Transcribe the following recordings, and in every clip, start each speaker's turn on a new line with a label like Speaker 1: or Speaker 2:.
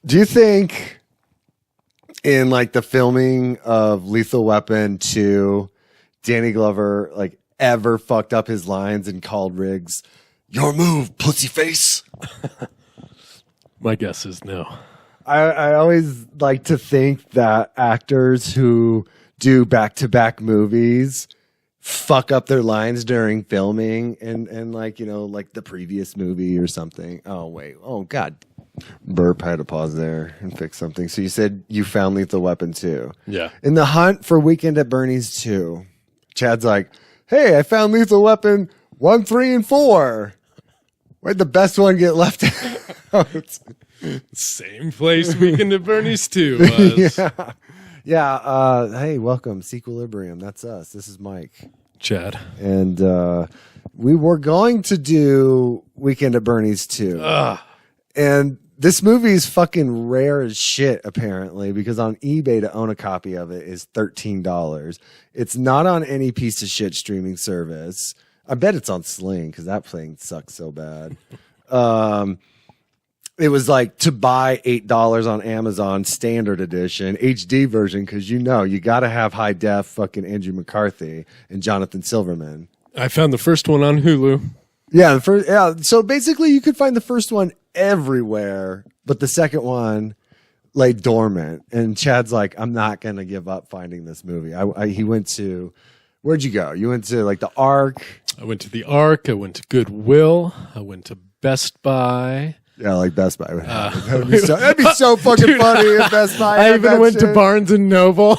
Speaker 1: Do you think in like the filming of Lethal Weapon 2, Danny Glover like ever fucked up his lines and called Riggs, "Your move, pussy face"?
Speaker 2: My guess is no.
Speaker 1: I always like to think that actors who do back-to-back movies fuck up their lines during filming and like, you know, like the previous movie or something. Oh, wait. Oh, God. Burp, I had to pause there and fix something. So you said you found Lethal Weapon 2.
Speaker 2: Yeah.
Speaker 1: In the hunt for Weekend at Bernie's 2, Chad's like, "Hey, I found Lethal Weapon 1, 3, and 4. Where'd the best one get left out?"
Speaker 2: Same place Weekend at Bernie's 2 was.
Speaker 1: Yeah. Yeah. Hey, welcome. Sequilibrium. That's us. This is Mike.
Speaker 2: Chad.
Speaker 1: And we were going to do Weekend at Bernie's 2. And this movie is fucking rare as shit, apparently, because on eBay to own a copy of it is $13. It's not on any piece of shit streaming service. I bet it's on Sling because that thing sucks so bad. It was like to buy $8 on Amazon standard edition HD version because you got to have high def fucking Andrew McCarthy and Jonathan Silverman.
Speaker 2: I found the first one on Hulu.
Speaker 1: Yeah, so basically you could find the first one everywhere, but the second one lay dormant. And Chad's like, "I'm not gonna give up finding this movie." He went to, where'd you go? You went to like the Ark.
Speaker 2: I went to the Ark. I went to Goodwill. I went to Best Buy.
Speaker 1: Yeah, like Best Buy. That'd be so fucking funny if Best Buy.
Speaker 2: I even went to Barnes and Noble.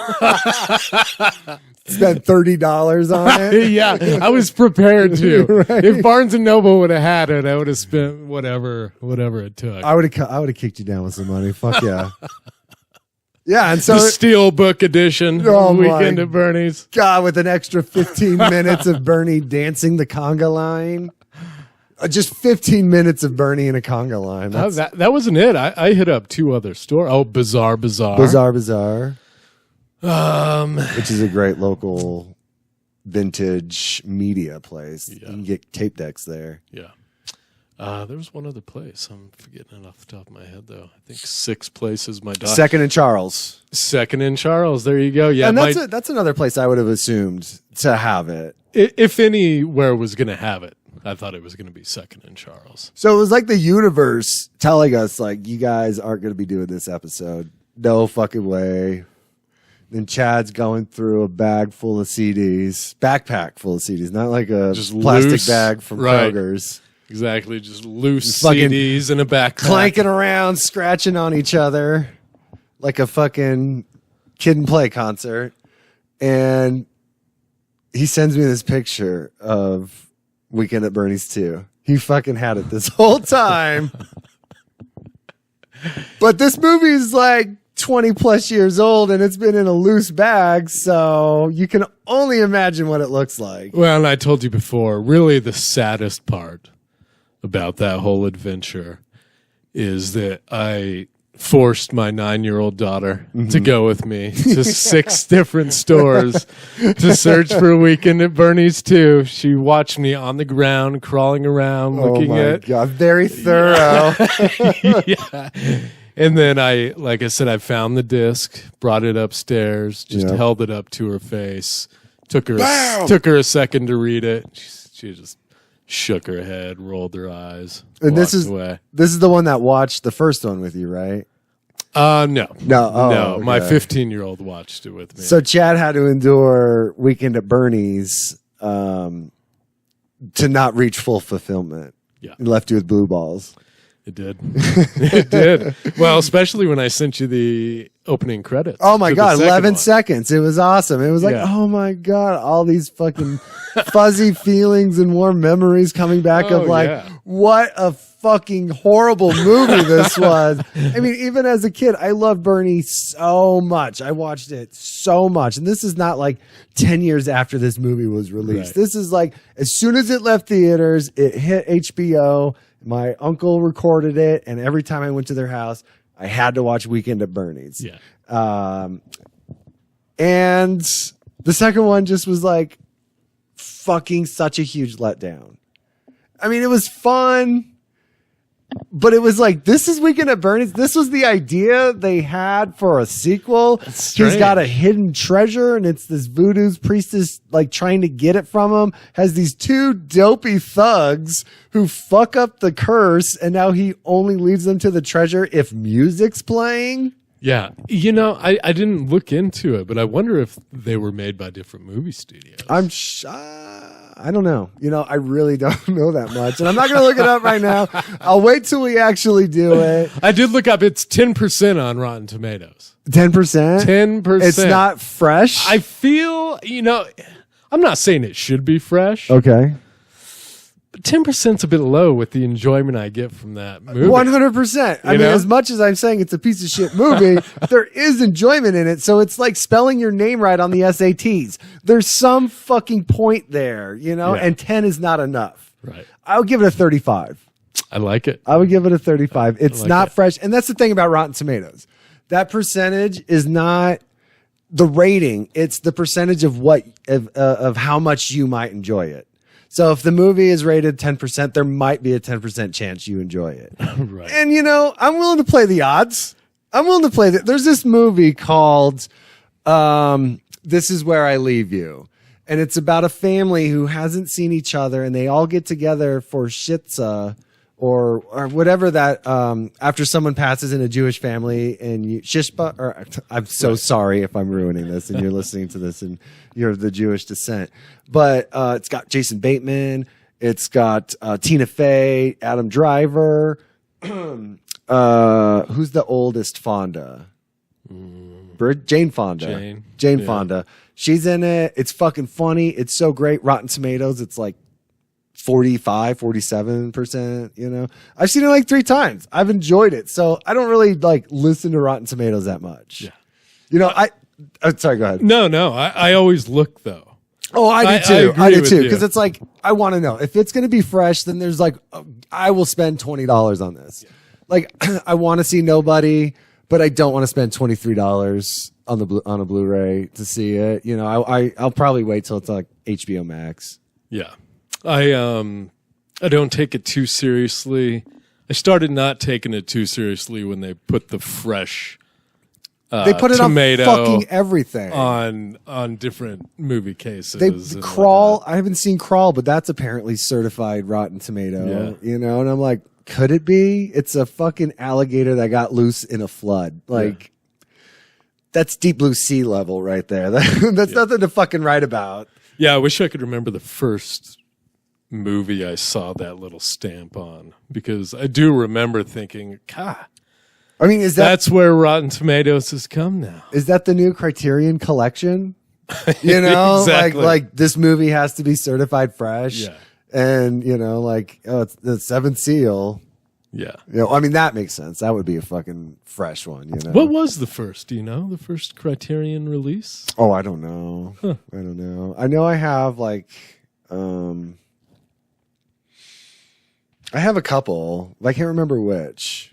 Speaker 1: Spent $30 on it.
Speaker 2: Yeah, I was prepared to.
Speaker 1: Right.
Speaker 2: If Barnes and Noble would have had it, I would have spent whatever it took.
Speaker 1: I would have kicked you down with some money. Fuck yeah. Yeah, and so
Speaker 2: the Steelbook edition, Weekend at Bernie's.
Speaker 1: God, with an extra 15 minutes of Bernie dancing the conga line. Just 15 minutes of Bernie in a conga line.
Speaker 2: That wasn't it. I hit up 2 other stores. Oh, Bazaar.
Speaker 1: Bazaar. Which is a great local vintage media place.
Speaker 2: Yeah.
Speaker 1: You can get tape decks there.
Speaker 2: Yeah. There was one other place. I'm forgetting it off the top of my head, though. I think 6 places. My daughter.
Speaker 1: Second and Charles.
Speaker 2: Second and Charles. There you go. Yeah,
Speaker 1: and that's another place I would have assumed to have it.
Speaker 2: If anywhere was going to have it, I thought it was going to be Second and Charles.
Speaker 1: So it was like the universe telling us, like, you guys aren't going to be doing this episode. No fucking way. Then Chad's going through a backpack full of CDs, not like a
Speaker 2: just
Speaker 1: plastic
Speaker 2: loose,
Speaker 1: bag from
Speaker 2: right.
Speaker 1: Kroger's.
Speaker 2: Exactly, just loose CDs in a backpack.
Speaker 1: Clanking around, scratching on each other like a fucking kid and play concert. And he sends me this picture of Weekend at Bernie's 2. He fucking had it this whole time. But this movie is like 20 plus years old and it's been in a loose bag, so you can only imagine what it looks like.
Speaker 2: Well, and I told you before, really the saddest part about that whole adventure is that I forced my 9-year-old daughter to go with me to 6 different stores to search for Weekend at Bernie's 2. She watched me on the ground, crawling around, looking at.
Speaker 1: Oh my God, very thorough.
Speaker 2: Yeah. And then like I said, I found the disc, brought it upstairs, just held it up to her face, took her a second to read it. She just shook her head, rolled her eyes,
Speaker 1: and
Speaker 2: walked away.
Speaker 1: This is the one that watched the first one with you, right?
Speaker 2: No.
Speaker 1: Okay.
Speaker 2: My 15-year-old watched it with me.
Speaker 1: So Chad had to endure Weekend at Bernie's to not reach full fulfillment.
Speaker 2: Yeah.
Speaker 1: It left you with blue balls.
Speaker 2: It did. It did. Well, especially when I sent you the opening credits.
Speaker 1: Oh my God, 11
Speaker 2: one.
Speaker 1: seconds. It was awesome. It was like, oh my God, all these fucking fuzzy feelings and warm memories coming back of like, what a fucking horrible movie this was. I mean, even as a kid, I loved Bernie so much. I watched it so much. And this is not like 10 years after this movie was released.
Speaker 2: Right.
Speaker 1: This is like, as soon as it left theaters, it hit HBO. My uncle recorded it, and every time I went to their house, I had to watch Weekend at Bernie's.
Speaker 2: Yeah.
Speaker 1: And the second one just was like fucking such a huge letdown. I mean, it was fun. But it was like, this is Weekend at Bernie's. This was the idea they had for a sequel. He's got a hidden treasure, and it's this voodoo priestess like trying to get it from him. Has these two dopey thugs who fuck up the curse, and now he only leads them to the treasure if music's playing.
Speaker 2: Yeah. You know, I didn't look into it, but I wonder if they were made by different movie studios.
Speaker 1: I don't know. You know, I really don't know that much. And I'm not going to look it up right now. I'll wait till we actually do it.
Speaker 2: I did look up. It's 10% on Rotten Tomatoes.
Speaker 1: 10%?
Speaker 2: 10%.
Speaker 1: It's not fresh?
Speaker 2: I feel, you know, I'm not saying it should be fresh.
Speaker 1: Okay.
Speaker 2: But 10%'s a bit low with the enjoyment I get from that movie.
Speaker 1: 100%. I mean, as much as I'm saying it's a piece of shit movie, there is enjoyment in it. So it's like spelling your name right on the SATs. There's some fucking point there, you know, and 10 is not enough.
Speaker 2: Right.
Speaker 1: I'll give it a 35.
Speaker 2: I like it.
Speaker 1: I would give it a 35. It's not fresh. And that's the thing about Rotten Tomatoes. That percentage is not the rating. It's the percentage of what, of how much you might enjoy it. So if the movie is rated 10%, there might be a 10% chance you enjoy it.
Speaker 2: Right.
Speaker 1: And, you know, I'm willing to play the odds. I'm willing to play that. There's this movie called This Is Where I Leave You. And it's about a family who hasn't seen each other, and they all get together for shitza or whatever that after someone passes in a Jewish family, and you shishba, or I'm so sorry if I'm ruining this and you're listening to this and you're of the Jewish descent, but it's got Jason Bateman, it's got Tina Fey, Adam Driver, who's the oldest Fonda? Jane Fonda. Jane Fonda. She's in it. It's fucking funny. It's so great. Rotten Tomatoes, it's like 47%, you know. I've seen it like 3 times. I've enjoyed it. So I don't really like listen to Rotten Tomatoes that much. Yeah. You know, sorry, go ahead.
Speaker 2: No, I always look though.
Speaker 1: Oh, I do too. I do too. Because it's like, I want to know if it's going to be fresh, then there's like, I will spend $20 on this. Yeah. Like, I want to see Nobody, but I don't want to spend $23 on a Blu-ray to see it. You know, I'll probably wait till it's like HBO Max.
Speaker 2: Yeah. I don't take it too seriously. I started not taking it too seriously when they put the fresh
Speaker 1: they put it
Speaker 2: tomato
Speaker 1: on fucking everything
Speaker 2: on different movie cases.
Speaker 1: They Crawl. I haven't seen Crawl, but that's apparently certified Rotten Tomato. Yeah. You know, and I'm like, could it be? It's a fucking alligator that got loose in a flood. Like, that's Deep Blue Sea level right there. That's nothing to fucking write about. Yeah,
Speaker 2: I wish I could remember the first movie I saw that little stamp on, because I do remember thinking, God,
Speaker 1: I mean,
Speaker 2: that's where Rotten Tomatoes has come now?
Speaker 1: Is that the new Criterion Collection? You know,
Speaker 2: exactly.
Speaker 1: like this movie has to be certified fresh. Yeah. And, you know, like, oh, it's the Seventh Seal.
Speaker 2: Yeah.
Speaker 1: You know, I mean, that makes sense. That would be a fucking fresh one, you know.
Speaker 2: What was the first? Do you know the first Criterion release?
Speaker 1: Oh, I don't know. Huh. I don't know. I know I have like I have a couple. I can't remember which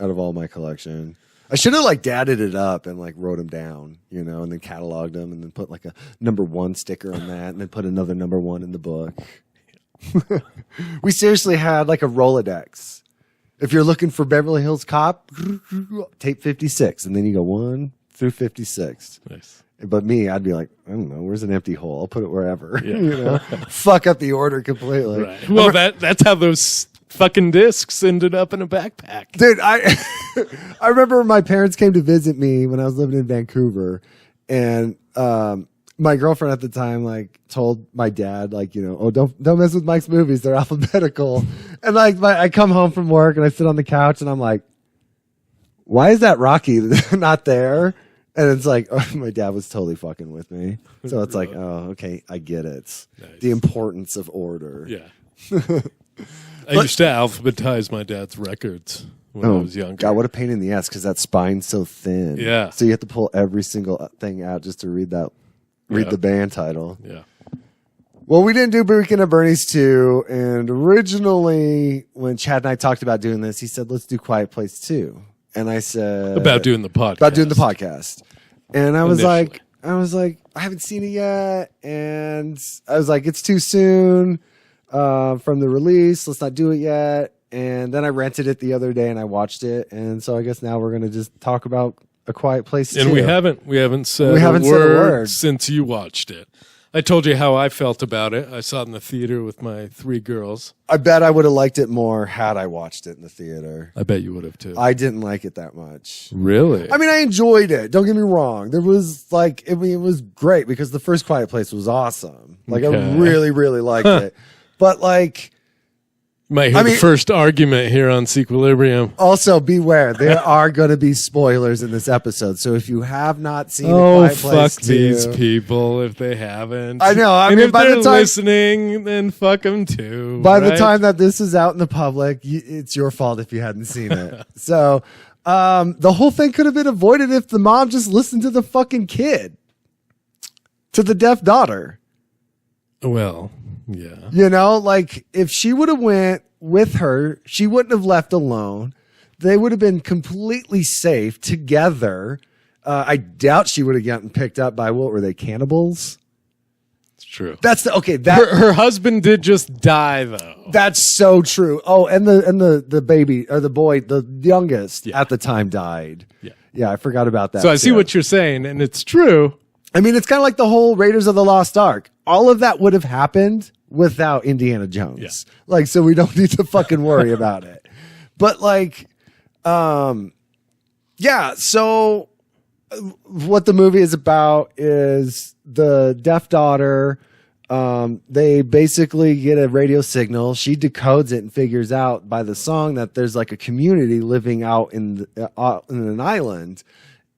Speaker 1: out of all my collection. I should have like dadded it up and like wrote them down, you know, and then cataloged them and then put like a #1 sticker on that and then put another #1 in the book. We seriously had like a Rolodex. If you're looking for Beverly Hills Cop, tape 56, and then you go 1 through 56.
Speaker 2: Nice.
Speaker 1: But me, I'd be like, I don't know, where's an empty hole? I'll put it wherever. Yeah. You know, fuck up the order completely.
Speaker 2: Right. Well, that's how those fucking discs ended up in a backpack.
Speaker 1: Dude, I remember my parents came to visit me when I was living in Vancouver, and my girlfriend at the time like told my dad, like, you know, oh, don't mess with Mike's movies, they're alphabetical. And like I come home from work and I sit on the couch and I'm like, why is that Rocky not there? And it's like, oh, my dad was totally fucking with me. So it's like, oh, okay, I get it. Nice. The importance of order.
Speaker 2: Yeah. I used to alphabetize my dad's records when I was younger.
Speaker 1: God, what a pain in the ass, because that spine's so thin.
Speaker 2: Yeah.
Speaker 1: So you have to pull every single thing out just to read the band title.
Speaker 2: Yeah.
Speaker 1: Well, we didn't do Weekend at Bernie's 2, and originally when Chad and I talked about doing this, he said, let's do Quiet Place 2. And I said
Speaker 2: about doing the podcast.
Speaker 1: And I was like, I haven't seen it yet. And I was like, it's too soon from the release. Let's not do it yet. and then I rented it the other day and I watched it, and so I guess now we're gonna just talk about A Quiet Place 2.
Speaker 2: And we haven't said a word since you watched it. I told you how I felt about it. I saw it in the theater with my 3 girls.
Speaker 1: I bet I would have liked it more had I watched it in the theater.
Speaker 2: I bet you would have too.
Speaker 1: I didn't like it that much.
Speaker 2: Really?
Speaker 1: I mean, I enjoyed it. Don't get me wrong. There was like, it was great because the first Quiet Place was awesome. Like, I really, really liked it. But like,
Speaker 2: might hear the first argument here on Sequilibrium.
Speaker 1: Also, beware. There are going to be spoilers in this episode. So if you have not seen A Quiet Place
Speaker 2: fuck these people if they haven't.
Speaker 1: I know. I mean,
Speaker 2: if they're listening, then fuck them too.
Speaker 1: By the time that this is out in the public, it's your fault if you hadn't seen it. So the whole thing could have been avoided if the mom just listened to the fucking kid, to the deaf daughter.
Speaker 2: Well, yeah.
Speaker 1: You know, like if she would have went with her, she wouldn't have left alone. They would have been completely safe together. I doubt she would have gotten picked up by, what were they, cannibals?
Speaker 2: It's true.
Speaker 1: That's okay.
Speaker 2: Her husband did just die though.
Speaker 1: That's so true. Oh, and the baby or the boy, the youngest at the time died. Yeah, I forgot about that.
Speaker 2: So I see what you're saying, and it's true.
Speaker 1: I mean, it's kind of like the whole Raiders of the Lost Ark. All of that would have happened without Indiana Jones. Yeah. Like, so we don't need to fucking worry about it. But like, yeah. So what the movie is about is the deaf daughter. They basically get a radio signal. She decodes it and figures out by the song that there's like a community living out in an island.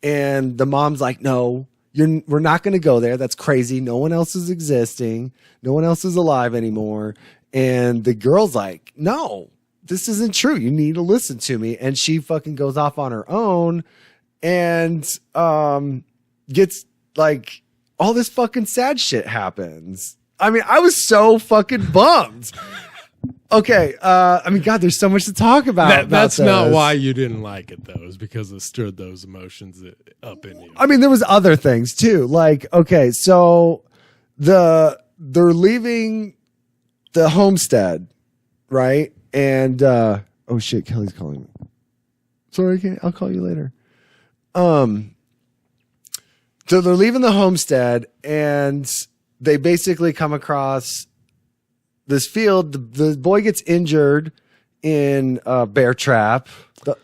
Speaker 1: And the mom's like, no. We're not going to go there. That's crazy. No one else is existing. No one else is alive anymore. And the girl's like, no, this isn't true. You need to listen to me. And she fucking goes off on her own and gets like all this fucking sad shit happens. I mean, I was so fucking bummed. Okay. I mean, God, there's so much to talk about.
Speaker 2: That's not why you didn't like it, though. Is because it stirred those emotions up in you.
Speaker 1: I mean, there was other things too. Like, okay, so they're leaving the homestead, right? And oh shit, Kelly's calling me. Sorry, I'll call you later. So they're leaving the homestead, and they basically come across this field. The boy gets injured in a bear trap.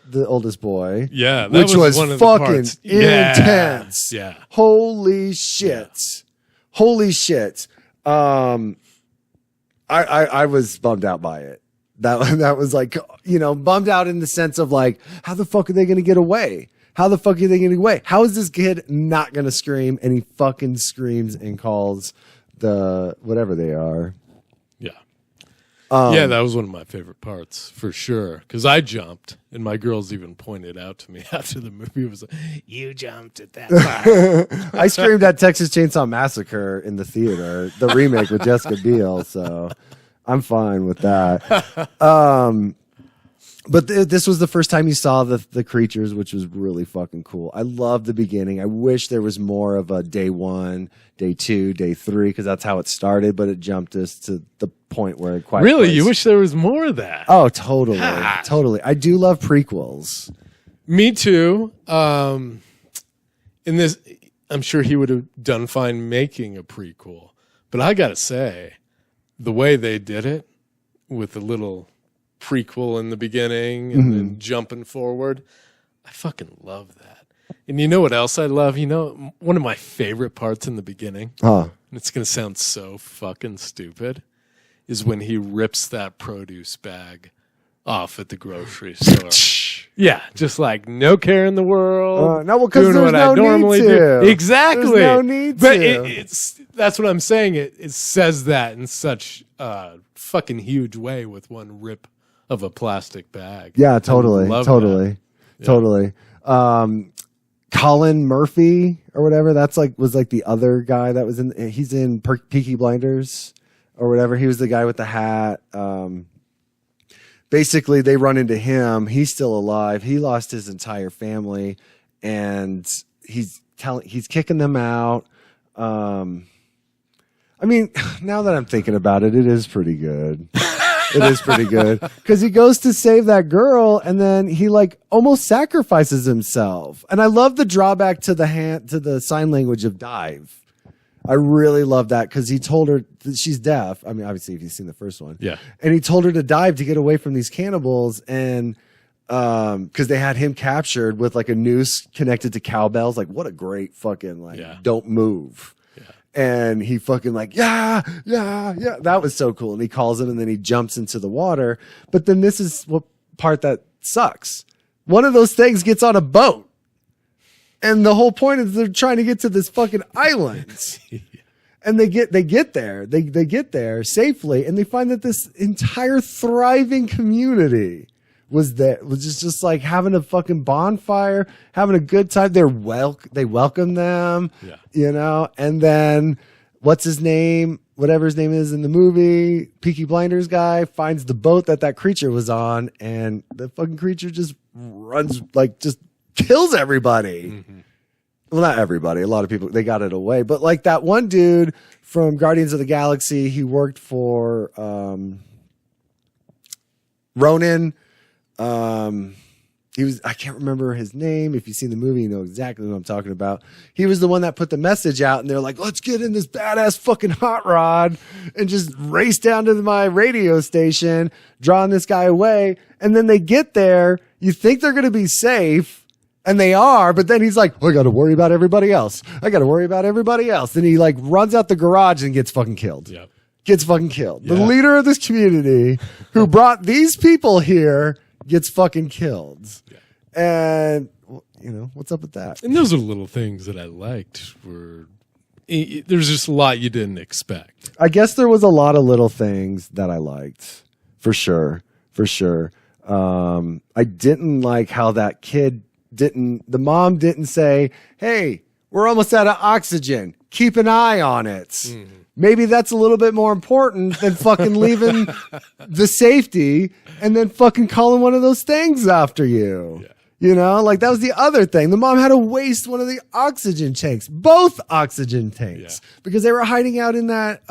Speaker 1: The oldest boy.
Speaker 2: Yeah.
Speaker 1: Which was
Speaker 2: one of
Speaker 1: fucking
Speaker 2: the
Speaker 1: intense.
Speaker 2: Yeah.
Speaker 1: Holy shit. Yeah. Holy shit. I was bummed out by it. That was like, you know, bummed out in the sense of like, how the fuck are they going to get away? How the fuck are they going to get away? How is this kid not going to scream? And he fucking screams and calls the whatever they are.
Speaker 2: Yeah, that was one of my favorite parts for sure. Because I jumped, and my girls even pointed out to me after the movie was like, "You jumped at that part."
Speaker 1: I screamed at Texas Chainsaw Massacre in the theater, the remake with Jessica Biel. So I'm fine with that. But this was the first time you saw the creatures, which was really fucking cool. I love the beginning. I wish there was more of a day 1, day 2, day 3, because that's how it started. But it jumped us to the point where it quite
Speaker 2: really. You wish there was more of that?
Speaker 1: Oh, totally, totally. I do love prequels.
Speaker 2: Me too. In this, I'm sure he would have done fine making a prequel. But I gotta say, the way they did it with a little prequel in the beginning and then jumping forward, I fucking love that. And you know what else I love? You know, one of my favorite parts in the beginning, and it's going to sound so fucking stupid, is when he rips that produce bag off at the grocery store. Yeah, just like no care in the world.
Speaker 1: No, because there's no need to.
Speaker 2: Exactly.
Speaker 1: There's no need
Speaker 2: but
Speaker 1: to.
Speaker 2: That's what I'm saying. It says that in such a fucking huge way with one rip of a plastic bag.
Speaker 1: Yeah, totally. Totally. Colin Murphy or whatever, was the other guy that was he's in Peaky Blinders or whatever. He was the guy with the hat. Basically they run into him. He's still alive. He lost his entire family and he's kicking them out. I mean, now that I'm thinking about it, it is pretty good. It is pretty good because he goes to save that girl and then he like almost sacrifices himself. And I love the drawback to the sign language of dive. I really love that because he told her that she's deaf. I mean, obviously, if you've seen the first one.
Speaker 2: Yeah.
Speaker 1: And he told her to dive to get away from these cannibals. And because they had him captured with like a noose connected to cowbells. Like, what a great fucking, like, don't move. Yeah. And he fucking like, yeah. That was so cool. And he calls him and then he jumps into the water. But then this is what part that sucks. One of those things gets on a boat. And the whole point is they're trying to get to this fucking island. And they get there. They get there safely and they find that this entire thriving community was just like having a fucking bonfire, having a good time. They welcome them, you know, and then what's his name? Whatever his name is in the movie, Peaky Blinders guy finds the boat that creature was on and the fucking creature just runs like just kills everybody. Mm-hmm. Well, not everybody. A lot of people, they got it away. But like that one dude from Guardians of the Galaxy, he worked for Ronan. I can't remember his name. If you've seen the movie, you know exactly what I'm talking about. He was the one that put the message out and they're like, let's get in this badass fucking hot rod and just race down to my radio station, drawing this guy away. And then they get there. You think they're going to be safe. And they are, but then he's like, oh, I got to worry about everybody else. Then he like runs out the garage and gets fucking killed. Yep. Gets fucking killed. Yeah. The leader of this community who brought these people here gets fucking killed. Yeah. And, you know, what's up with that?
Speaker 2: And those are little things that I liked. There's just a lot you didn't expect.
Speaker 1: I guess there was a lot of little things that I liked. For sure. I didn't like how that kid the mom didn't say, hey, we're almost out of oxygen. Keep an eye on it. Mm-hmm. Maybe that's a little bit more important than fucking leaving the safety and then fucking calling one of those things after you. Yeah. You know, like that was the other thing. The mom had to waste one of the oxygen tanks, both oxygen tanks, because they were hiding out in that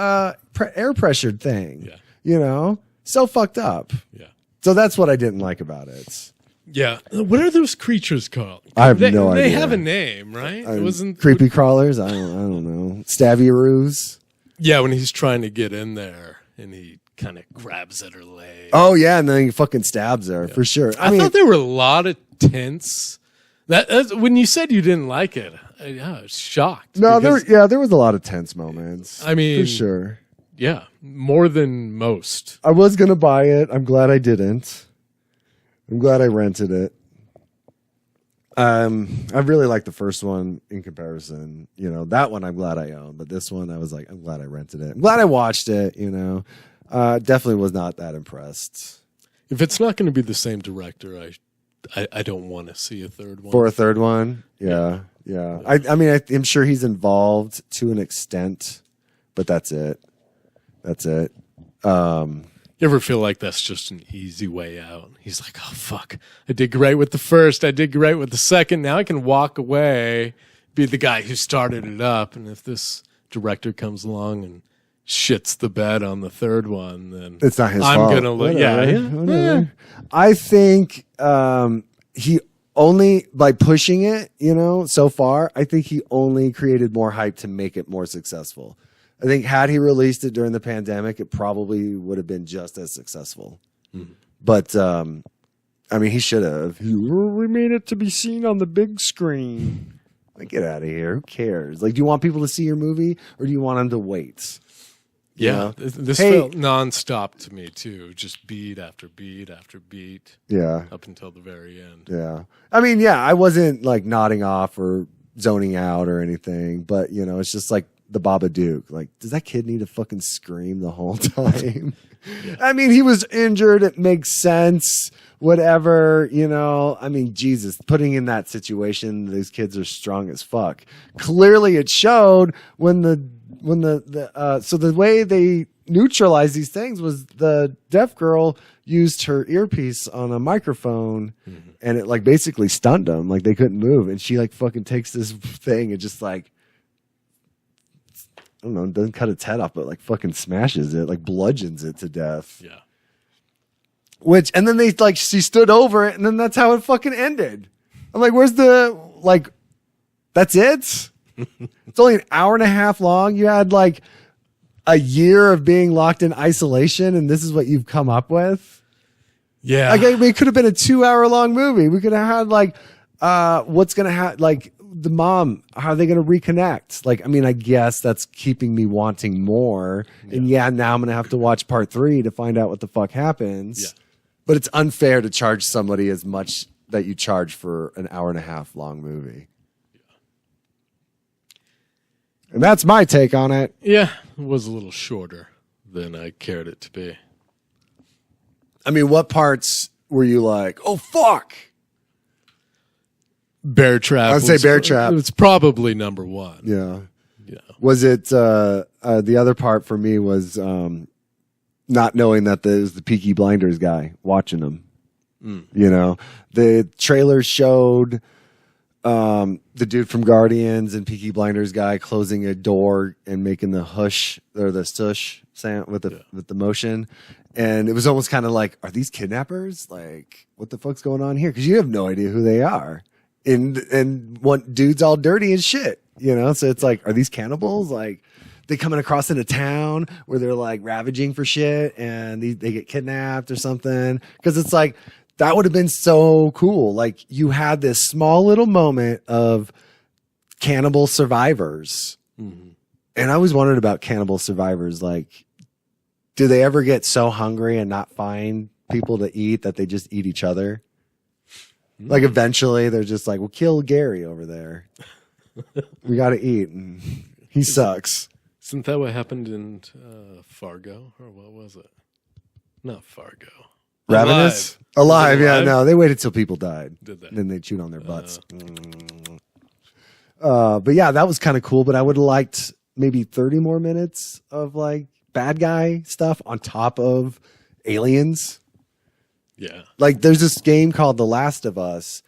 Speaker 1: air pressured thing. Yeah. You know, so fucked up. Yeah. So that's what I didn't like about it.
Speaker 2: Yeah. What are those creatures called?
Speaker 1: I have no idea.
Speaker 2: They have a name, right?
Speaker 1: It wasn't creepy crawlers. I don't know. Stabby-roos.
Speaker 2: Yeah, when he's trying to get in there and he kind of grabs at her leg.
Speaker 1: Oh yeah, and then he fucking stabs her for sure.
Speaker 2: I thought there were a lot of tense. That's when you said you didn't like it. I was shocked.
Speaker 1: No, there was a lot of tense moments.
Speaker 2: I mean,
Speaker 1: for sure.
Speaker 2: Yeah, more than most.
Speaker 1: I was gonna buy it. I'm glad I didn't. I'm glad I rented it. I really like the first one in comparison. You know, that one I'm glad I own, but this one I was like, I'm glad I rented it. I'm glad I watched it, you know. Definitely was not that impressed.
Speaker 2: If it's not going to be the same director, I don't want to see a third one.
Speaker 1: For a third one? Yeah. I mean, I'm sure he's involved to an extent, but that's it.
Speaker 2: You ever feel like that's just an easy way out? He's like, oh, fuck. I did great with the first. I did great with the second. Now I can walk away, be the guy who started it up. And if this director comes along and shits the bed on the third one, then
Speaker 1: it's not his fault.
Speaker 2: I'm going to look. Yeah.
Speaker 1: I think he only, by pushing it, you know, so far, I think he only created more hype to make it more successful. I think had he released it during the pandemic, it probably would have been just as successful. Mm-hmm. But, I mean, he should have. We made it to be seen on the big screen. Like, get out of here. Who cares? Like, do you want people to see your movie or do you want them to wait?
Speaker 2: Yeah. This felt nonstop to me, too. Just beat after beat after beat.
Speaker 1: Yeah.
Speaker 2: Up until the very end.
Speaker 1: Yeah. I mean, yeah, I wasn't like nodding off or zoning out or anything, but, you know, it's just like, the Babadook. Like, does that kid need to fucking scream the whole time? Yeah. I mean, he was injured. It makes sense. Whatever, you know. I mean, Jesus, putting in that situation, these kids are strong as fuck. Clearly, it showed so the way they neutralized these things was the deaf girl used her earpiece on a microphone, and it like basically stunned them. Like they couldn't move, and she like fucking takes this thing and just like. I don't know, doesn't cut its head off, but like fucking smashes it, like bludgeons it to death.
Speaker 2: Yeah.
Speaker 1: And then they like, she stood over it and then that's how it fucking ended. I'm like, where's the, like, that's it? It's only an hour and a half long. You had like a year of being locked in isolation and this is what you've come up with.
Speaker 2: Yeah.
Speaker 1: Like, it could have been a 2-hour long movie. We could have had like, what's going to happen? Like the mom, how are they going to reconnect? Like, I mean, I guess that's keeping me wanting more. Yeah. And now I'm going to have to watch part 3 to find out what the fuck happens.
Speaker 2: Yeah.
Speaker 1: But it's unfair to charge somebody as much that you charge for an hour and a half long movie. Yeah. And that's my take on it.
Speaker 2: Yeah, it was a little shorter than I cared it to be.
Speaker 1: I mean, what parts were you like, oh, fuck?
Speaker 2: Bear Trap.
Speaker 1: I'd say Bear Trap.
Speaker 2: It's probably number 1.
Speaker 1: Yeah.
Speaker 2: Yeah.
Speaker 1: Was it, the other part for me was, not knowing that there's the Peaky Blinders guy watching them. You know, the trailer showed the dude from Guardians and Peaky Blinders guy closing a door and making the hush or the stush sound with the motion. And it was almost kind of like, are these kidnappers? Like, what the fuck's going on here? Because you have no idea who they are. And one dude's all dirty and shit, you know? So it's like, are these cannibals? Like, they coming across into town where they're like ravaging for shit and they get kidnapped or something. Cause it's like, that would have been so cool. Like you had this small little moment of cannibal survivors. Mm-hmm. And I always wondered about cannibal survivors. Like, do they ever get so hungry and not find people to eat that they just eat each other? Mm-hmm. Like eventually they're just like, well, kill Gary over there. We got to eat. And he sucks.
Speaker 2: Isn't that what happened in Fargo? Or what was it? Not Fargo.
Speaker 1: Ravenous? Alive, yeah. No, they waited till people died.
Speaker 2: Did they?
Speaker 1: Then they chewed on their butts. But yeah, that was kind of cool. But I would have liked maybe 30 more minutes of like bad guy stuff on top of aliens.
Speaker 2: Yeah.
Speaker 1: Like there's this game called The Last of Us.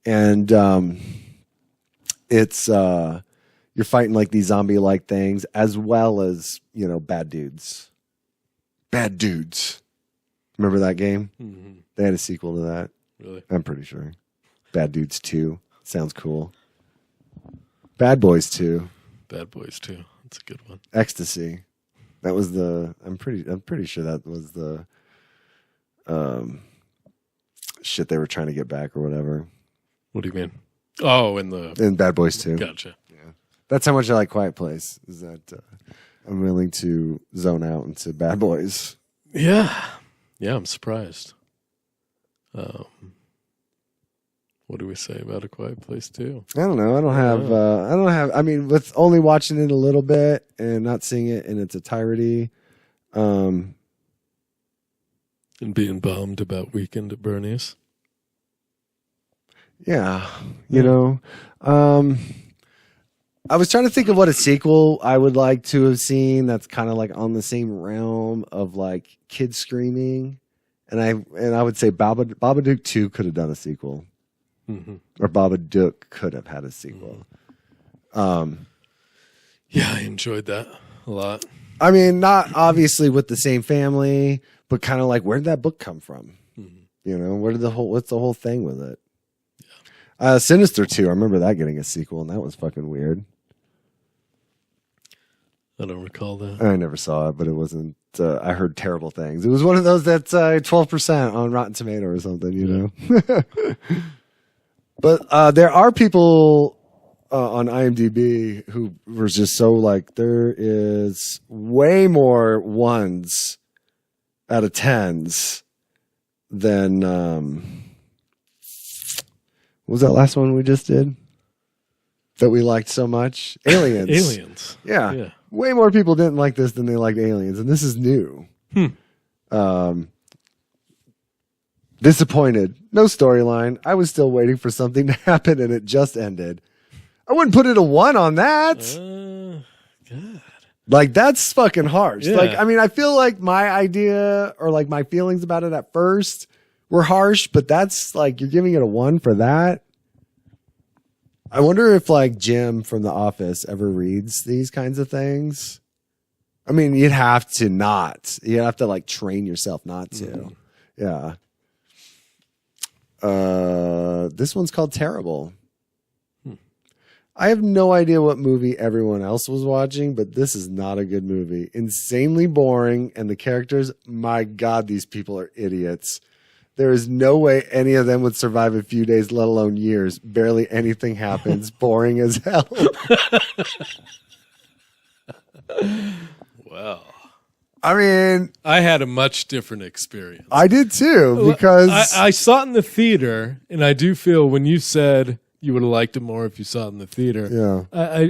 Speaker 1: And it's... you're fighting like these zombie-like things as well as, you know, bad dudes. Bad dudes. Remember that game? Mm-hmm. They had a sequel to that.
Speaker 2: Really?
Speaker 1: I'm pretty sure. Bad Dudes 2. Sounds cool. Bad Boys 2.
Speaker 2: Bad Boys 2. That's a good one.
Speaker 1: Ecstasy. That was the... I'm pretty sure that was the shit they were trying to get back or whatever.
Speaker 2: What do you mean? Oh,
Speaker 1: in Bad Boys 2.
Speaker 2: Gotcha.
Speaker 1: That's how much I like Quiet Place, is that I'm willing to zone out into Bad Boys.
Speaker 2: Yeah. Yeah, I'm surprised. What do we say about A Quiet Place 2?
Speaker 1: I don't know. I mean, with only watching it a little bit and not seeing it in its entirety.
Speaker 2: And being bummed about Weekend at Bernie's.
Speaker 1: Yeah. You know, I was trying to think of what a sequel I would like to have seen that's kind of like on the same realm of like kids screaming. And I would say Babadook 2 could have done a sequel. Mm-hmm. Or Babadook could have had a sequel.
Speaker 2: Yeah, I enjoyed that a lot. I
Speaker 1: mean, not obviously with the same family, but kind of like, where did that book come from? Mm-hmm. You know, what's the whole thing with it? Yeah. Sinister 2, I remember that getting a sequel, and that was fucking weird.
Speaker 2: I don't recall that.
Speaker 1: I never saw it, but it wasn't. I heard terrible things. It was one of those that's 12% on Rotten Tomato or something, you know. But there are people on IMDb who were just so like, there is way more 1s out of 10s than what was that last one we just did that we liked so much? Aliens.
Speaker 2: Aliens.
Speaker 1: Yeah. Way more people didn't like this than they liked Aliens, and this is new. Disappointed. No storyline. I was still waiting for something to happen, and it just ended. I wouldn't put it a 1 on that.
Speaker 2: God.
Speaker 1: Like, that's fucking harsh.
Speaker 2: Yeah.
Speaker 1: Like, I mean, I feel like my idea or like my feelings about it at first were harsh, but that's like, you're giving it a 1 for that. I wonder if like Jim from The Office ever reads these kinds of things. I mean, you'd have to not. You'd have to like train yourself not to. Mm-hmm. Yeah. This one's called Terrible. I have no idea what movie everyone else was watching, but this is not a good movie. Insanely boring, and the characters, my God, these people are idiots. There is no way any of them would survive a few days, let alone years. Barely anything happens. Boring as hell.
Speaker 2: Well,
Speaker 1: I mean,
Speaker 2: I had a much different experience.
Speaker 1: I did too, because
Speaker 2: I saw it in the theater, and I do feel when you said you would have liked it more if you saw it in the theater.
Speaker 1: Yeah,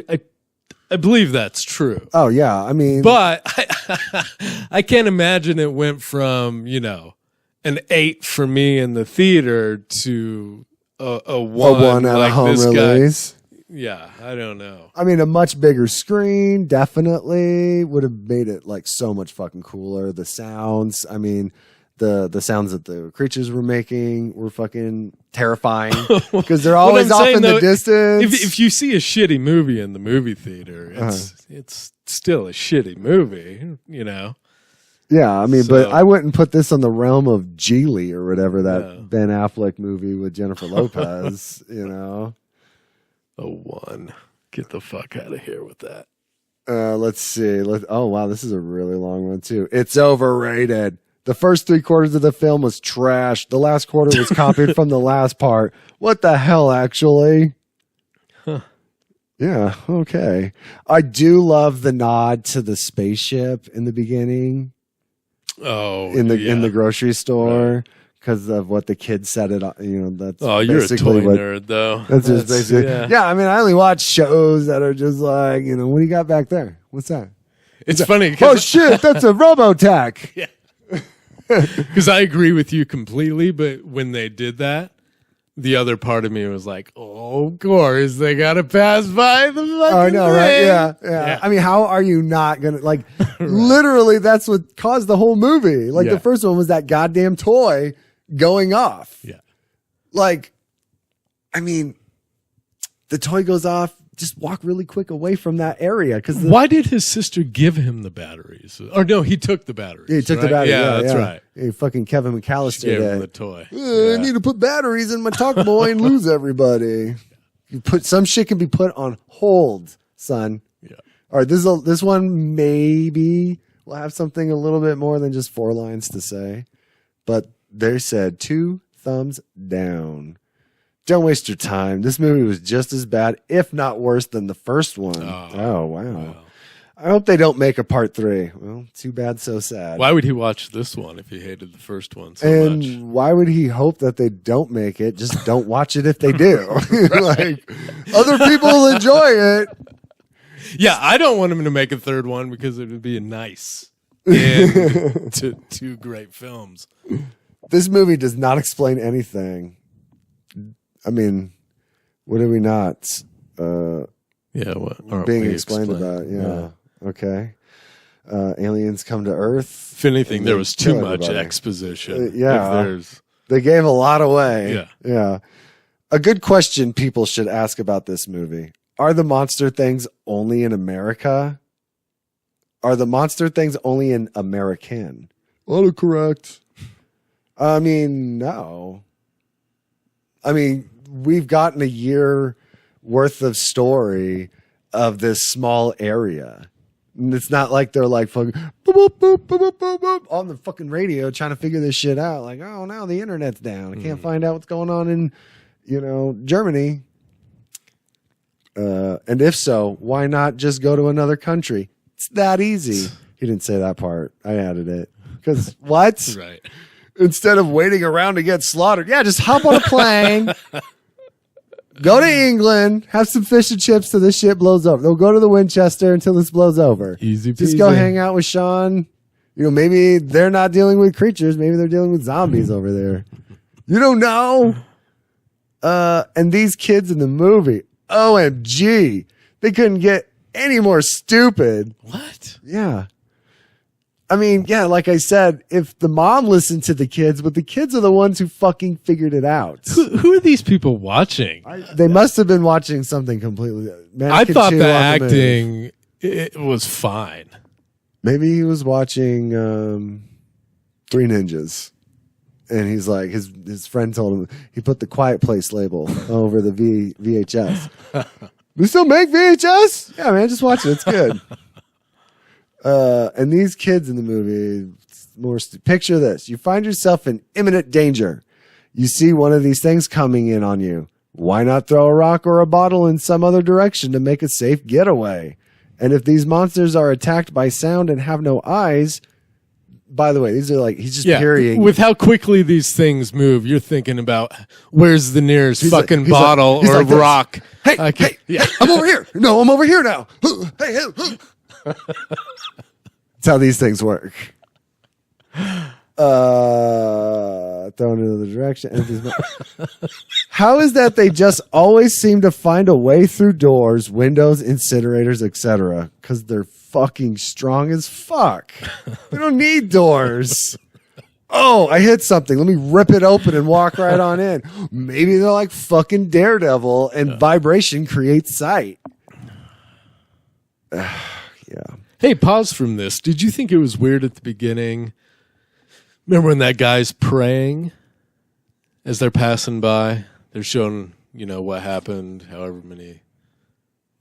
Speaker 2: I believe that's true.
Speaker 1: Oh yeah, I mean,
Speaker 2: but I can't imagine it went from an 8 for me in the theater to a 1
Speaker 1: at
Speaker 2: like
Speaker 1: a home
Speaker 2: this
Speaker 1: release.
Speaker 2: Guy. Yeah, I don't know.
Speaker 1: I mean, a much bigger screen definitely would have made it like so much fucking cooler. The sounds, I mean, the sounds that the creatures were making were fucking terrifying because they're always off in the distance.
Speaker 2: If you see a shitty movie in the movie theater, it's still a shitty movie,
Speaker 1: Yeah, I mean, but I wouldn't put this on the realm of Geely or whatever that Ben Affleck movie with Jennifer Lopez,
Speaker 2: A 1. Get the fuck out of here with that.
Speaker 1: Let's see. Oh, wow, this is a really long one, too. It's overrated. The first 3/4 of the film was trash. The last quarter was copied from the last part. What the hell, actually?
Speaker 2: Huh.
Speaker 1: Yeah, okay. I do love the nod to the spaceship in the beginning.
Speaker 2: Oh,
Speaker 1: in the grocery store because of what the kid said it. That's
Speaker 2: you're a toy nerd, though.
Speaker 1: That's just basically. Yeah, I mean, I only watch shows that are just like, what do you got back there? What's that?
Speaker 2: It's funny.
Speaker 1: Oh shit, that's a Robotech.
Speaker 2: Yeah. Because I agree with you completely, but when they did that, the other part of me was like, "Oh, of course they gotta pass by the fucking
Speaker 1: I know,
Speaker 2: thing."
Speaker 1: right? Yeah. I mean, how are you not gonna like? Literally, that's what caused the whole movie. Like the first one was that goddamn toy going off.
Speaker 2: Yeah.
Speaker 1: Like, I mean, the toy goes off. Just walk really quick away from that area.
Speaker 2: Why did his sister give him the batteries? Or no, he took the batteries.
Speaker 1: Yeah, he took the batteries.
Speaker 2: Yeah, that's right.
Speaker 1: Hey, fucking Kevin McAllister
Speaker 2: gave him the toy.
Speaker 1: I need to put batteries in my Talk Boy and lose everybody. You put some shit can be put on hold, son.
Speaker 2: Yeah.
Speaker 1: All right, this one maybe will have something a little bit more than just 4 lines to say, but they said 2 thumbs down. Don't waste your time. This movie was just as bad, if not worse, than the first one. Oh, wow. I hope they don't make a part 3. Well, too bad, so sad.
Speaker 2: Why would he watch this one if he hated the first one so much?
Speaker 1: And why would he hope that they don't make it? Just don't watch it if they do. Like, other people will enjoy it.
Speaker 2: Yeah, I don't want him to make a third one because it would be a nice end to 2 great films.
Speaker 1: This movie does not explain anything. I mean, what are we not
Speaker 2: what
Speaker 1: being explained about? Yeah. Okay. Aliens come to Earth.
Speaker 2: If anything, there was too much exposition.
Speaker 1: They gave a lot away.
Speaker 2: Yeah.
Speaker 1: A good question people should ask about this movie. Are the monster things only in America? Are the monster things only in American? Autocorrect. I mean, no. I mean, we've gotten a year worth of story of this small area. And it's not like they're like fucking boop, boop, boop, boop, boop, boop, on the fucking radio trying to figure this shit out. Like, oh, now the internet's down. I can't find out what's going on in, Germany. And if so, why not just go to another country? It's that easy. He didn't say that part. I added it. Because what?
Speaker 2: Right.
Speaker 1: Instead of waiting around to get slaughtered. Yeah, just hop on a plane. Go to England, have some fish and chips till this shit blows over. They'll go to the Winchester until this blows over.
Speaker 2: Easy peasy.
Speaker 1: Just go hang out with Sean. Maybe they're not dealing with creatures. Maybe they're dealing with zombies over there. You don't know. And these kids in the movie, OMG, they couldn't get any more stupid.
Speaker 2: What?
Speaker 1: Yeah. I mean, yeah, like I said, if the mom listened to the kids, but the kids are the ones who fucking figured it out.
Speaker 2: Who are these people watching?
Speaker 1: They must have been watching something completely.
Speaker 2: I thought the acting it was fine.
Speaker 1: Maybe he was watching 3 Ninjas. And he's like, his friend told him, he put the Quiet Place label over the VHS. We still make VHS? Yeah, man, just watch it. It's good. And these kids in the movie, picture this. You find yourself in imminent danger. You see one of these things coming in on you. Why not throw a rock or a bottle in some other direction to make a safe getaway? And if these monsters are attacked by sound and have no eyes, by the way, these are like, he's just parrying.
Speaker 2: With how quickly these things move, you're thinking about where's the nearest fucking bottle or rock.
Speaker 1: Hey, I'm over here. No, I'm over here now. Hey. That's how these things work. Thrown in the direction. How is that they just always seem to find a way through doors, windows, incinerators, etc.? Because they're fucking strong as fuck. They don't need doors. Oh, I hit something. Let me rip it open and walk right on in. Maybe they're like fucking Daredevil and vibration creates sight. Yeah.
Speaker 2: Hey, pause from this. Did you think it was weird at the beginning? Remember when that guy's praying as they're passing by? They're showing, what happened, however many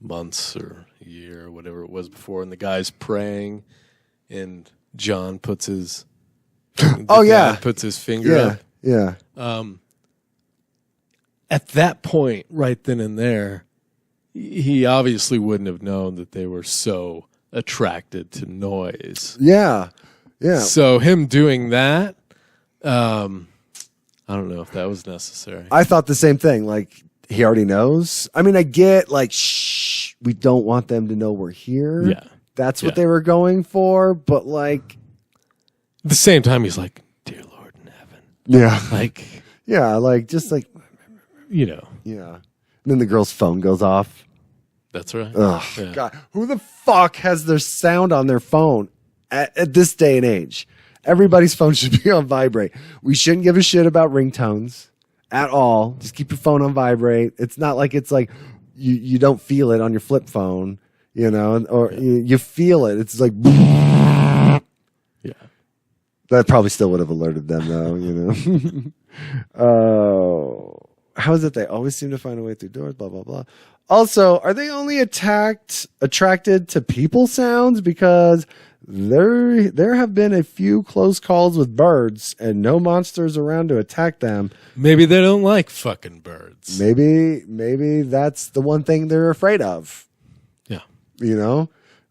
Speaker 2: months or a year or whatever it was before, and the guy's praying, and John puts his puts his finger up.
Speaker 1: Yeah.
Speaker 2: At that point, right then and there, he obviously wouldn't have known that they were so attracted to noise.
Speaker 1: Yeah. Yeah.
Speaker 2: So him doing that, I don't know if that was necessary.
Speaker 1: I thought the same thing. Like, he already knows. I mean, I get like, shh, we don't want them to know we're here.
Speaker 2: Yeah.
Speaker 1: That's what they were going for. But like,
Speaker 2: at the same time, he's like, dear Lord in heaven.
Speaker 1: Yeah.
Speaker 2: Like,
Speaker 1: yeah. Like, just like,
Speaker 2: Yeah.
Speaker 1: And then the girl's phone goes off.
Speaker 2: That's right.
Speaker 1: Ugh, yeah. God, who the fuck has their sound on their phone at this day and age? Everybody's phone should be on vibrate. We shouldn't give a shit about ringtones at all. Just keep your phone on vibrate. It's not like it's like you don't feel it on your flip phone, or you feel it. It's like, yeah. That probably still would have alerted them though, Oh, how is it they always seem to find a way through doors, blah, blah, blah. Also, are they only attracted to people sounds? Because there have been a few close calls with birds and no monsters around to attack them.
Speaker 2: Maybe they don't like fucking birds.
Speaker 1: Maybe that's the one thing they're afraid of.
Speaker 2: Yeah.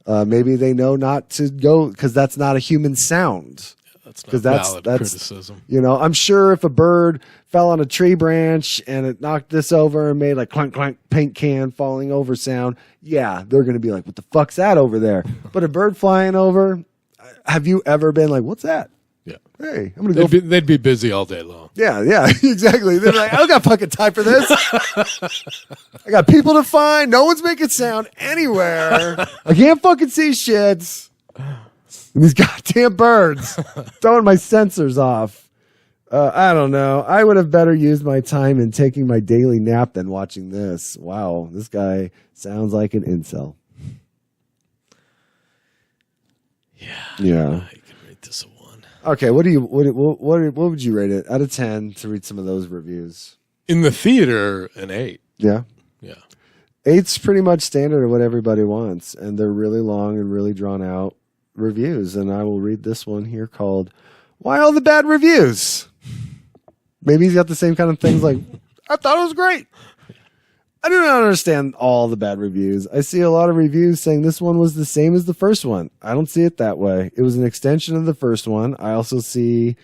Speaker 1: Maybe they know not to go because that's not a human sound.
Speaker 2: That's not valid criticism.
Speaker 1: I'm sure if a bird fell on a tree branch and it knocked this over and made like clunk, clunk, paint can falling over sound, yeah, they're going to be like, what the fuck's that over there? But a bird flying over, have you ever been like, what's that?
Speaker 2: Yeah.
Speaker 1: Hey, I'm going to go.
Speaker 2: They'd be busy all day long.
Speaker 1: Yeah, exactly. They're like, I don't got fucking time for this. I got people to find. No one's making sound anywhere. I can't fucking see shits. And these goddamn birds throwing my sensors off. I don't know. I would have better used my time in taking my daily nap than watching this. Wow, this guy sounds like an incel. Yeah.
Speaker 2: I could rate this a 1.
Speaker 1: Okay, what would you rate it out of 10 to read some of those reviews?
Speaker 2: In the theater, an 8.
Speaker 1: Yeah.
Speaker 2: Yeah.
Speaker 1: 8's pretty much standard of what everybody wants, and they're really long and really drawn out reviews. And I will read this one here called "Why All the Bad Reviews." Maybe he's got the same kind of things like, I thought it was great. I do not understand all the bad reviews. I see a lot of reviews saying this one was the same as the first one. I don't see it that way. It was an extension of the first one. I also see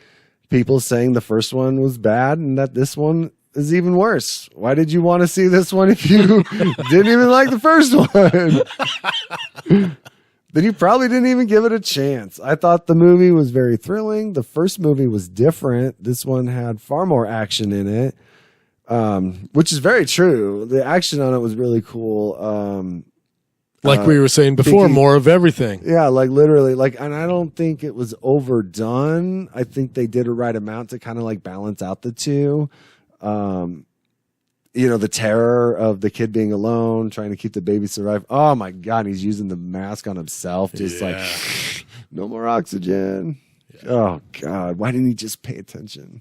Speaker 1: people saying the first one was bad and that this one is even worse. Why did you want to see this one if you didn't even like the first one? Then you probably didn't even give it a chance. I thought the movie was very thrilling. The first movie was different. This one had far more action in it, which is very true. The action on it was really cool.
Speaker 2: Like we were saying before, more of everything.
Speaker 1: Yeah, like literally, and I don't think it was overdone. I think they did a right amount to kind of like balance out the two. The terror of the kid being alone, trying to keep the baby alive. Oh my God, he's using the mask on himself. Just like, no more oxygen.
Speaker 2: Yeah.
Speaker 1: Oh God, why didn't he just pay attention?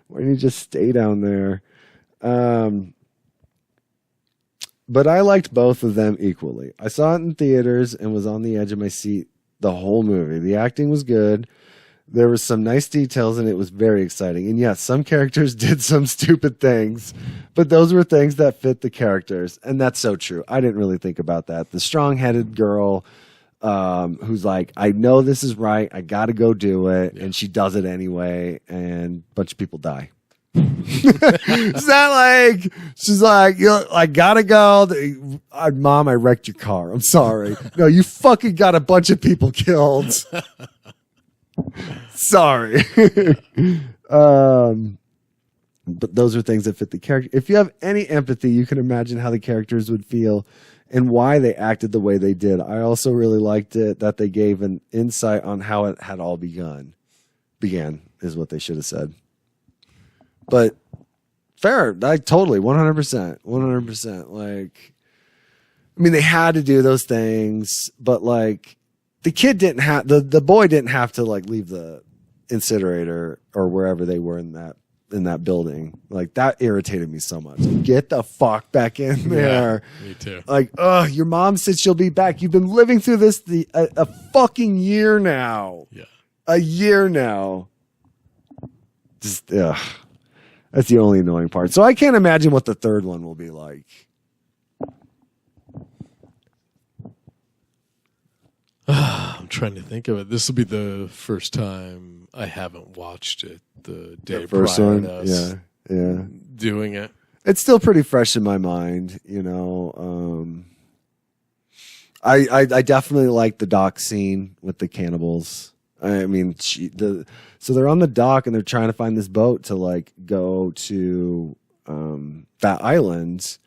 Speaker 1: Why didn't he just stay down there? But I liked both of them equally. I saw it in theaters and was on the edge of my seat the whole movie. The acting was good. There was some nice details and it was very exciting. And yes, some characters did some stupid things, but those were things that fit the characters. And that's so true. I didn't really think about that. The strong-headed girl who's like, I know this is right. I got to go do it. Yeah. And she does it anyway. And a bunch of people die. It's not like she's like, I gotta go. Mom, I wrecked your car. I'm sorry. No, you fucking got a bunch of people killed. Sorry. But those are things that fit the character. If you have any empathy, you can imagine how the characters would feel and why they acted the way they did. I also really liked it that they gave an insight on how it had all began is what they should have said. But fair, like totally, 100%. Like, I mean, they had to do those things, but like, the kid didn't have the boy didn't have to like leave the incinerator or wherever they were in that building. Like that irritated me so much. Get the fuck back in there.
Speaker 2: Yeah, me too.
Speaker 1: Like, your mom said she'll be back. You've been living through this a fucking year now.
Speaker 2: Yeah,
Speaker 1: a year now. Just that's the only annoying part. So I can't imagine what the third one will be like.
Speaker 2: I'm trying to think of it. This will be the first time I haven't watched it the day
Speaker 1: first
Speaker 2: prior
Speaker 1: one,
Speaker 2: to us doing it.
Speaker 1: It's still pretty fresh in my mind, you know. I definitely like the dock scene with the cannibals. I mean, so they're on the dock and they're trying to find this boat to like go to that island,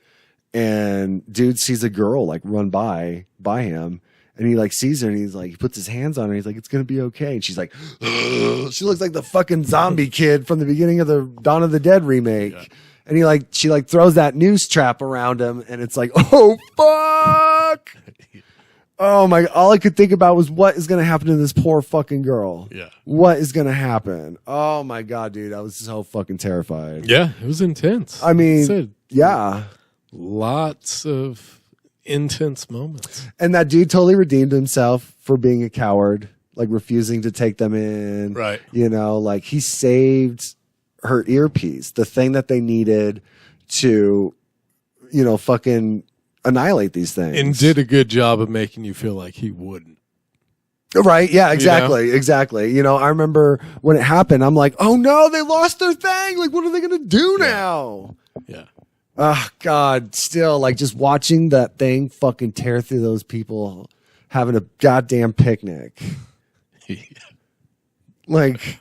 Speaker 1: and dude sees a girl like run by him, and he like sees her and he's like, he puts his hands on her. He's like, it's gonna be okay, and she's like, she looks like the fucking zombie kid from the beginning of the Dawn of the Dead remake. Yeah. And she throws that noose trap around him, and it's like, oh fuck. Oh my, all I could think about was what is going to happen to this poor fucking girl.
Speaker 2: Yeah.
Speaker 1: What is going to happen? Oh my God, dude. I was so fucking terrified.
Speaker 2: Yeah. It was intense.
Speaker 1: I mean, yeah.
Speaker 2: Lots of intense moments.
Speaker 1: And that dude totally redeemed himself for being a coward, like refusing to take them in.
Speaker 2: Right.
Speaker 1: You know, like he saved her earpiece, the thing that they needed to, you know, fucking annihilate these things,
Speaker 2: and did a good job of making you feel like he wouldn't.
Speaker 1: Right? Yeah, exactly, exactly. You know, I remember when it happened, I'm like, oh no, they lost their thing. Like, what are they gonna do now?
Speaker 2: Yeah.
Speaker 1: Oh God, still like just watching that thing fucking tear through those people having a goddamn picnic.
Speaker 2: Yeah.
Speaker 1: Like,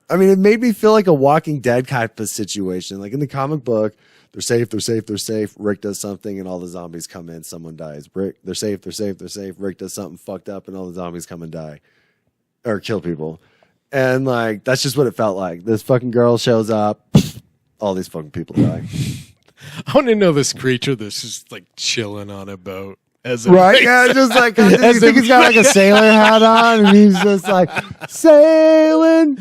Speaker 1: I mean, it made me feel like a Walking Dead type of situation. Like in the comic book, they're safe. Rick does something and all the zombies come in. Someone dies. They're safe. Rick does something fucked up and all the zombies come and die or kill people. And like, that's just what it felt like. This fucking girl shows up. All these fucking people die.
Speaker 2: I want to know this creature that's just like chilling on a boat.
Speaker 1: Right? Yeah, just like, you think he's got like a sailor hat on and he's just like, sailing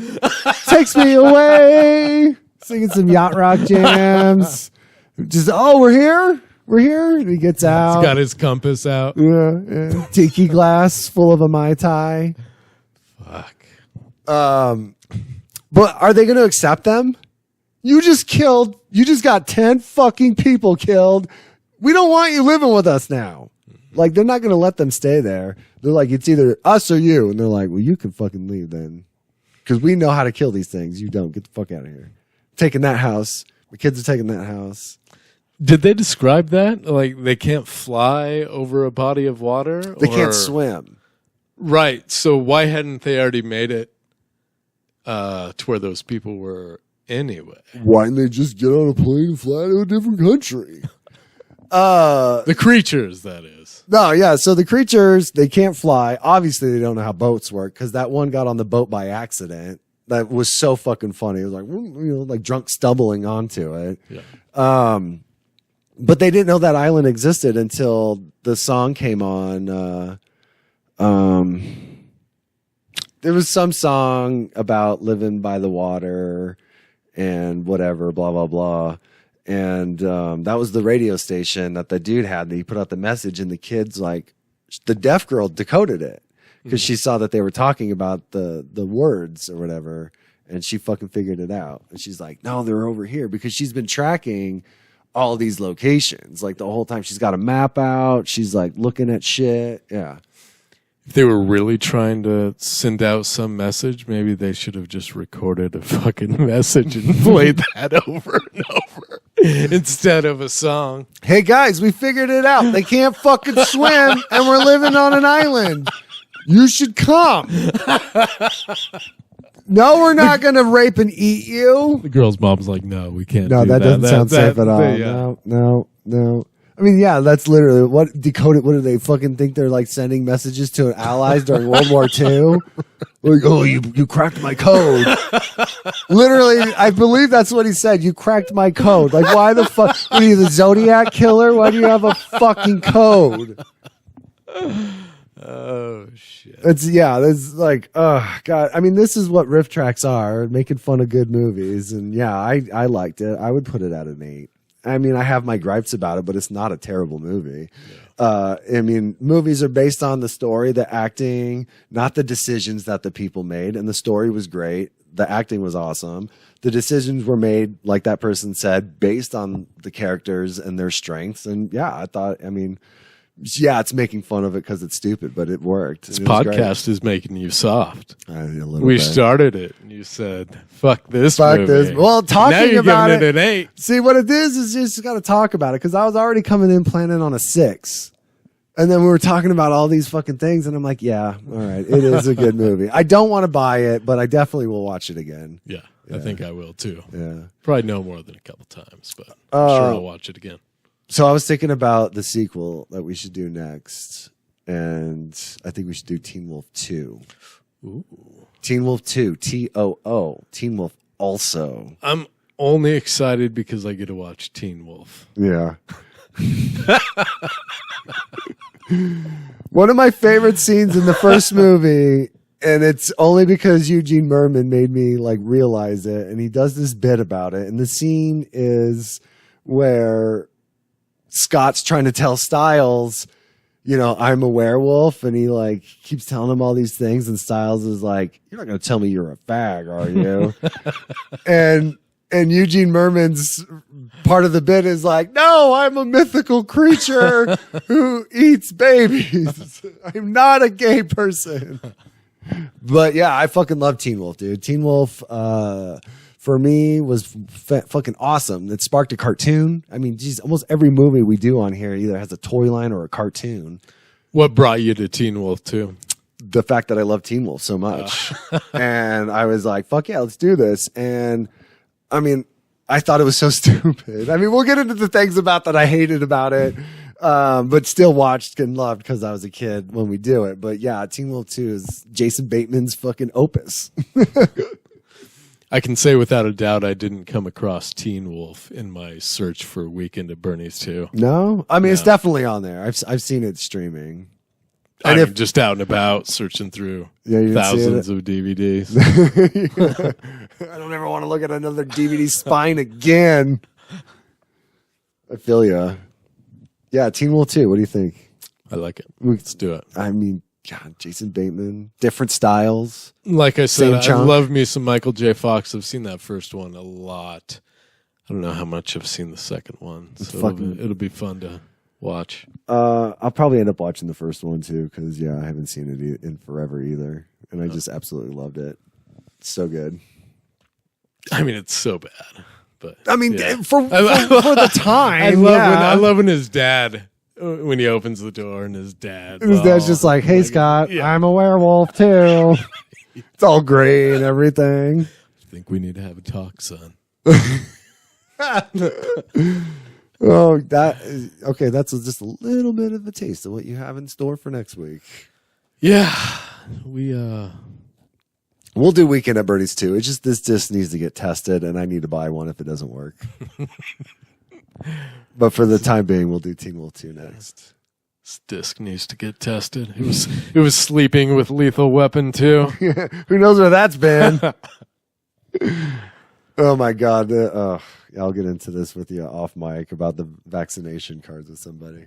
Speaker 1: takes me away. Singing some yacht rock jams. Just, we're here. And he gets out.
Speaker 2: He's got his compass out.
Speaker 1: Yeah. Tiki glass full of a Mai Tai.
Speaker 2: Fuck.
Speaker 1: But are they going to accept them? You just got 10 fucking people killed. We don't want you living with us now. Like, they're not going to let them stay there. They're like, it's either us or you. And they're like, well, you can fucking leave then. Because we know how to kill these things. You don't. Get the fuck out of here. Taking that house. The kids are taking that house.
Speaker 2: Did they describe that? Like, they can't fly over a body of water?
Speaker 1: They can't swim.
Speaker 2: Right. So why hadn't they already made it to where those people were anyway?
Speaker 1: Why didn't they just get on a plane and fly to a different country?
Speaker 2: The creatures, that is.
Speaker 1: No, yeah. So the creatures, they can't fly. Obviously, they don't know how boats work because that one got on the boat by accident. That was so fucking funny. It was like, you know, like drunk stumbling onto it.
Speaker 2: Yeah.
Speaker 1: But they didn't know that island existed until the song came on. there was some song about living by the water and whatever, blah, blah, blah. And that was the radio station that the dude had. He put out the message, and the kids, like, the deaf girl decoded it because she saw that they were talking about the words or whatever, and she fucking figured it out. And she's like, no, they're over here, because she's been tracking all these locations. Like, the whole time she's got a map out. She's, like, looking at shit. Yeah.
Speaker 2: If they were really trying to send out some message, maybe they should have just recorded a fucking message and played that over and over instead of a song.
Speaker 1: Hey guys, we figured it out. They can't fucking swim, and we're living on an island. You should come. No, we're not going to rape and eat you.
Speaker 2: The girl's mom's like, no, we can't.
Speaker 1: No,
Speaker 2: do
Speaker 1: that doesn't sound safe at all. No. I mean, yeah, that's literally what decoded. What do they fucking think they're like sending messages to allies during World War II? Like, oh, you cracked my code. Literally, I believe that's what he said. You cracked my code. Like, why the fuck? Are you the Zodiac killer? Why do you have a fucking code?
Speaker 2: Oh shit!
Speaker 1: It's like, oh god. I mean, this is what riff tracks are, making fun of good movies, and yeah, I liked it. I would put it at an 8. I mean, I have my gripes about it, but it's not a terrible movie. Yeah. I mean, movies are based on the story, the acting, not the decisions that the people made. And the story was great. The acting was awesome. The decisions were made, like that person said, based on the characters and their strengths. And yeah, I thought, I mean, yeah, it's making fun of it because it's stupid, but it worked.
Speaker 2: This podcast is making you soft.
Speaker 1: We
Speaker 2: started it, and you said, fuck this
Speaker 1: movie.
Speaker 2: This.
Speaker 1: Well, talking
Speaker 2: now you're
Speaker 1: about
Speaker 2: giving it an 8.
Speaker 1: See, what it is you just got to talk about it, because I was already coming in planning on a 6. And then we were talking about all these fucking things, and I'm like, yeah, all right, it is a good movie. I don't want to buy it, but I definitely will watch it again.
Speaker 2: Yeah, I think I will, too.
Speaker 1: Yeah,
Speaker 2: probably no more than a couple times, but I'm sure I'll watch it again.
Speaker 1: So I was thinking about the sequel that we should do next, and I think we should do Teen Wolf 2.
Speaker 2: Ooh.
Speaker 1: Teen Wolf 2, T-O-O. Teen Wolf also.
Speaker 2: I'm only excited because I get to watch Teen Wolf.
Speaker 1: Yeah. One of my favorite scenes in the first movie, and it's only because Eugene Merman made me like realize it, and he does this bit about it, and the scene is where Scott's trying to tell Styles, you know, I'm a werewolf, and he like keeps telling him all these things, and Styles is like, you're not going to tell me you're a fag, are you? and Eugene Merman's part of the bit is like, no, I'm a mythical creature who eats babies. I'm not a gay person. But yeah, I fucking love Teen Wolf, dude. Teen Wolf, for me, was fucking awesome. It sparked a cartoon. I mean, geez, almost every movie we do on here either has a toy line or a cartoon.
Speaker 2: What brought you to Teen Wolf 2?
Speaker 1: The fact that I love Teen Wolf so much. And I was like, fuck yeah, let's do this. And I mean, I thought it was so stupid. I mean, we'll get into the things about that I hated about it, but still watched and loved because I was a kid when we do it. But yeah, Teen Wolf 2 is Jason Bateman's fucking opus.
Speaker 2: I can say without a doubt I didn't come across Teen Wolf in my search for Weekend at Bernie's 2.
Speaker 1: No? I mean, it's definitely on there. I've seen it streaming.
Speaker 2: I'm just out and about searching through thousands of DVDs.
Speaker 1: I don't ever want to look at another DVD spine again. I feel ya. Yeah, Teen Wolf 2. What do you think?
Speaker 2: I like it. Let's do it.
Speaker 1: I mean, God, Jason Bateman, different styles.
Speaker 2: Like I said, I love me some Michael J. Fox. I've seen that first one a lot. I don't know how much I've seen the second one. So it'll be fun to watch.
Speaker 1: I'll probably end up watching the first one too, because I haven't seen it in forever either, and I just absolutely loved it. It's so good.
Speaker 2: I mean, it's so bad, but
Speaker 1: I mean, for the time,
Speaker 2: I love when his dad, when he opens the door and his dad's
Speaker 1: just like, "Hey, Scott, I'm a werewolf too." It's all gray and everything.
Speaker 2: I think we need to have a talk, son.
Speaker 1: Oh, okay. That's just a little bit of a taste of what you have in store for next week.
Speaker 2: Yeah,
Speaker 1: we'll do Weekend at Bernie's too. It's just this needs to get tested, and I need to buy one if it doesn't work. But for the time being, we'll do Teen Wolf 2 next.
Speaker 2: This disc needs to get tested. It was sleeping with Lethal Weapon too.
Speaker 1: Who knows where that's been? Oh my God. I'll get into this with you off mic about the vaccination cards with somebody.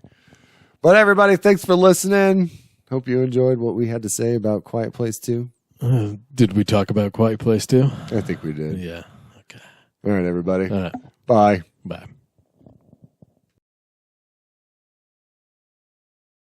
Speaker 1: But everybody, thanks for listening. Hope you enjoyed what we had to say about Quiet Place 2.
Speaker 2: Did we talk about Quiet Place 2?
Speaker 1: I think we did.
Speaker 2: Yeah. Okay.
Speaker 1: All right, everybody.
Speaker 2: All right.
Speaker 1: Bye.